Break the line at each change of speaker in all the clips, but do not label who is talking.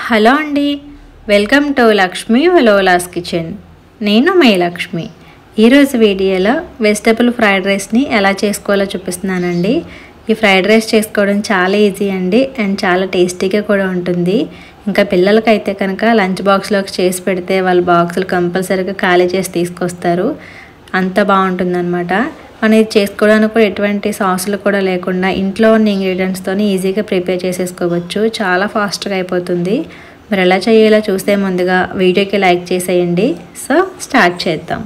Hello అండి, welcome to Lakshmi వలోలాస్ kitchen. నేను మే లక్ష్మి. ఈరోజు వీడియోలో వెజిటబుల్ ఫ్రైడ్ రైస్ని ఎలా చేసుకోవాలో చూపిస్తున్నానండి. ఈ ఫ్రైడ్ రైస్ చేసుకోవడం చాలా ఈజీ అండి అండ్ చాలా టేస్టీగా కూడా ఉంటుంది. ఇంకా పిల్లలకైతే కనుక లంచ్ బాక్స్లోకి చేసి పెడితే వాళ్ళ బాక్సులు కంపల్సరీగా ఖాళీ చేసి తీసుకొస్తారు. అంత బాగుంటుందన్నమాట. మనం ఇది చేసుకోవడానికి కూడా ఎటువంటి సాసులు కూడా లేకుండా ఇంట్లో ఉన్న ఇంగ్రీడియంట్స్తో ఈజీగా ప్రిపేర్ చేసేసుకోవచ్చు. చాలా ఫాస్ట్గా అయిపోతుంది. మరి ఎలా చేయాలో చూస్తే ముందుగా వీడియోకి లైక్ చేసేయండి. సో స్టార్ట్ చేద్దాం.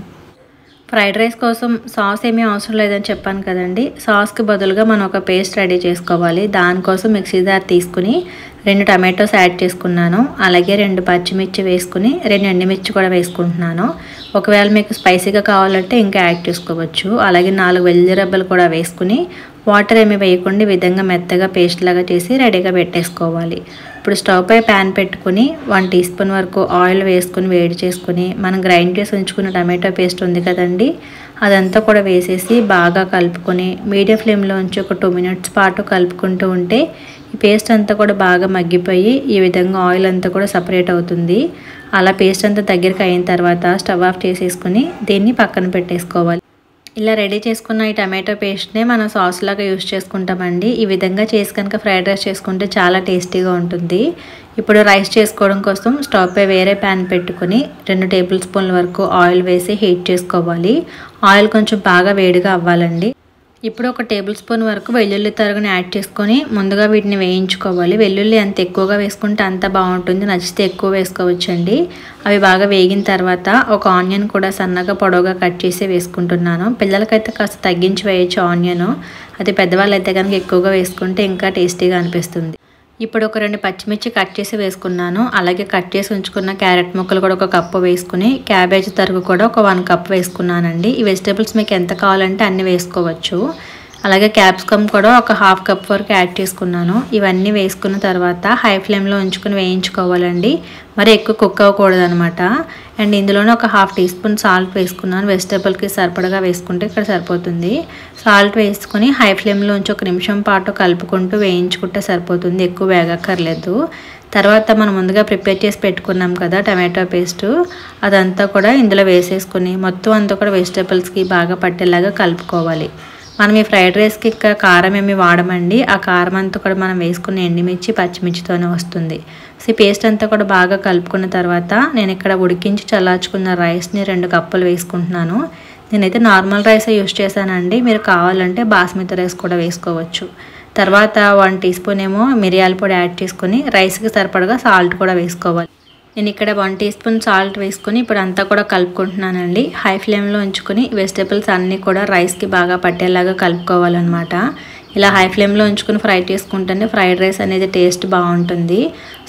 ఫ్రైడ్ రైస్ కోసం సాస్ ఏమీ అవసరం లేదని చెప్పాను కదండి. సాస్కి బదులుగా మనం ఒక పేస్ట్ రెడీ చేసుకోవాలి. దానికోసం మిక్సీ జార్ తీసుకుని 2 టమాటోస్ యాడ్ చేసుకున్నాను. అలాగే 2 పచ్చిమిర్చి వేసుకుని 2 ఎండుమిర్చి కూడా వేసుకుంటున్నాను. ఒకవేళ మీకు స్పైసీగా కావాలంటే ఇంకా యాడ్ చేసుకోవచ్చు. అలాగే 4 వెల్లుల్లి రెబ్బలు కూడా వేసుకుని వాటర్ ఏమి వేయకుండా ఈ విధంగా మెత్తగా పేస్ట్ లాగా చేసి రెడీగా పెట్టేసుకోవాలి. ఇప్పుడు స్టవ్ పై ప్యాన్ పెట్టుకుని 1 టీ స్పూన్ వరకు ఆయిల్ వేసుకుని వేడి చేసుకుని మనం గ్రైండ్ చేసి ఉంచుకున్న టమాటో పేస్ట్ ఉంది కదండి, అదంతా కూడా వేసేసి బాగా కలుపుకొని మీడియం ఫ్లేమ్లో ఉంచి ఒక 2 మినిట్స్ పాటు కలుపుకుంటూ ఉంటే ఈ పేస్ట్ అంతా కూడా బాగా మగ్గిపోయి ఈ విధంగా ఆయిల్ అంతా కూడా సపరేట్ అవుతుంది. అలా పేస్ట్ అంతా దగ్గరికి అయిన తర్వాత స్టవ్ ఆఫ్ చేసేసుకుని దీన్ని పక్కన పెట్టేసుకోవాలి. ఇలా రెడీ చేసుకున్న ఈ టమాటో పేస్ట్నే మనం సాస్ లాగా యూజ్ చేసుకుంటామండి. ఈ విధంగా చేసి కనుక ఫ్రైడ్ రైస్ చేసుకుంటే చాలా టేస్టీగా ఉంటుంది. ఇప్పుడు రైస్ చేసుకోవడం కోసం స్టవ్ పై వేరే ప్యాన్ పెట్టుకుని 2 టేబుల్ స్పూన్ల వరకు ఆయిల్ వేసి హీట్ చేసుకోవాలి. ఆయిల్ కొంచెం బాగా వేడిగా అవ్వాలండి. ఇప్పుడు 1 టేబుల్ స్పూన్ వరకు వెల్లుల్లి తరుగుని యాడ్ చేసుకొని ముందుగా వీటిని వేయించుకోవాలి. వెల్లుల్లి ఎంత ఎక్కువగా వేసుకుంటే అంత బాగుంటుంది. నచ్చితే ఎక్కువ వేసుకోవచ్చండి. అవి బాగా వేగిన తర్వాత ఒక ఆనియన్ కూడా సన్నగా పొడవుగా కట్ చేసి వేసుకుంటున్నాను. పిల్లలకైతే కాస్త తగ్గించి వేయచ్చు ఆనియన్. అది పెద్దవాళ్ళు అయితే కనుక ఎక్కువగా వేసుకుంటే ఇంకా టేస్టీగా అనిపిస్తుంది. ఇప్పుడు ఒక 2 పచ్చిమిర్చి కట్ చేసి వేసుకున్నాను. అలాగే కట్ చేసి ఉంచుకున్న క్యారెట్ ముక్కలు కూడా 1 కప్పు వేసుకుని క్యాబేజీ తరుగు కూడా ఒక 1 కప్ వేసుకున్నానండి. ఈ వెజిటేబుల్స్ మీకు ఎంత కావాలంటే అన్ని వేసుకోవచ్చు. అలాగే క్యాప్సికమ్ కూడా ఒక 1/2 కప్ వరకు యాడ్ చేసుకున్నాను. ఇవన్నీ వేసుకున్న తర్వాత హై ఫ్లేమ్లో ఉంచుకుని వేయించుకోవాలండి. మరి ఎక్కువ కుక్ అవ్వకూడదు అనమాట. అండ్ ఇందులోనే ఒక 1/2 టీ స్పూన్ సాల్ట్ వేసుకున్నాను. వెజిటేబుల్కి సరిపడగా వేసుకుంటే ఇక్కడ సరిపోతుంది. సాల్ట్ వేసుకుని హై ఫ్లేమ్లో ఉంచి 1 నిమిషం పాటు కలుపుకుంటూ వేయించుకుంటే సరిపోతుంది. ఎక్కువ వేగక్కర్లేదు. తర్వాత మనం ముందుగా ప్రిపేర్ చేసి పెట్టుకున్నాం కదా టమాటో పేస్టు, అదంతా కూడా ఇందులో వేసేసుకుని మొత్తం అంతా కూడా వెజిటేబుల్స్కి బాగా పట్టేలాగా కలుపుకోవాలి. మనం ఈ ఫ్రైడ్ రైస్కి ఇక్కడ కారం ఏమి వాడమండి. ఆ కారం అంతా కూడా మనం వేసుకున్న ఎండుమిర్చి పచ్చిమిర్చితోనే వస్తుంది. సో ఈ పేస్ట్ అంతా కూడా బాగా కలుపుకున్న తర్వాత నేను ఇక్కడ ఉడికించి చల్లార్చుకున్న రైస్ని 2 కప్పులు వేసుకుంటున్నాను. నేనైతే నార్మల్ రైసే యూజ్ చేశానండి. మీరు కావాలంటే బాస్మతి రైస్ కూడా వేసుకోవచ్చు. తర్వాత 1 టీ స్పూన్ ఏమో మిరియాల పొడి యాడ్ చేసుకుని రైస్కి సరిపడగా సాల్ట్ కూడా వేసుకోవాలి. నేను ఇక్కడ 1 టీ స్పూన్ సాల్ట్ వేసుకొని ఇప్పుడు అంతా కూడా కలుపుకుంటున్నానండి. హై ఫ్లేమ్లో ఉంచుకొని వెజిటేబుల్స్ అన్నీ కూడా రైస్కి బాగా పట్టేలాగా కలుపుకోవాలన్నమాట. ఇలా హై ఫ్లేమ్లో ఉంచుకొని ఫ్రై చేసుకుంటేనే ఫ్రైడ్ రైస్ అనేది టేస్ట్ బాగుంటుంది.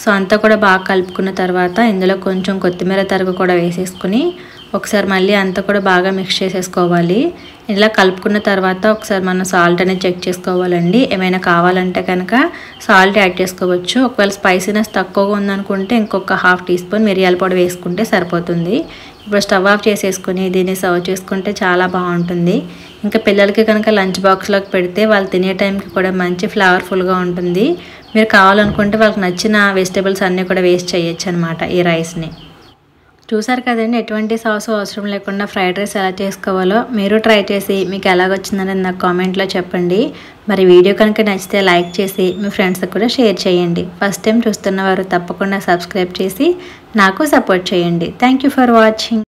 సో అంతా కూడా బాగా కలుపుకున్న తర్వాత ఇందులో కొంచెం కొత్తిమీర తరుగు కూడా వేసేసుకుని ఒకసారి మళ్ళీ అంతా కూడా బాగా మిక్స్ చేసేసుకోవాలి. ఇలా కలుపుకున్న తర్వాత ఒకసారి మనం సాల్ట్ అనేది చెక్ చేసుకోవాలండి. ఏమైనా కావాలంటే కనుక సాల్ట్ యాడ్ చేసుకోవచ్చు. ఒకవేళ స్పైసీనెస్ తక్కువగా ఉందనుకుంటే ఇంకొక 1/2 టీ స్పూన్ మిరియాల పొడి వేసుకుంటే సరిపోతుంది. ఇప్పుడు స్టవ్ ఆఫ్ చేసేసుకుని దీన్ని సర్వ్ చేసుకుంటే చాలా బాగుంటుంది. ఇంకా పిల్లలకి కనుక లంచ్ బాక్స్లోకి పెడితే వాళ్ళు తినే టైంకి కూడా మంచి ఫ్లేవర్ఫుల్గా ఉంటుంది. మీరు కావాలనుకుంటే వాళ్ళకి నచ్చిన వెజిటేబుల్స్ అన్నీ కూడా వేస్ట్ చేయొచ్చు అనమాట ఈ రైస్ని. చూసారు కదండి, ఎటువంటి సాస్ అవసరం లేకుండా ఫ్రైడ్ రైస్ ఎలా చేసుకోవాలో. మీరు ట్రై చేసి మీకు ఎలాగొచ్చిందనేది నాకు కామెంట్లో చెప్పండి. మరి వీడియో కనుక నచ్చితే లైక్ చేసి మీ ఫ్రెండ్స్కి కూడా షేర్ చేయండి. ఫస్ట్ టైం చూస్తున్న వారు తప్పకుండా సబ్స్క్రైబ్ చేసి నాకు సపోర్ట్ చేయండి. Thank you for watching.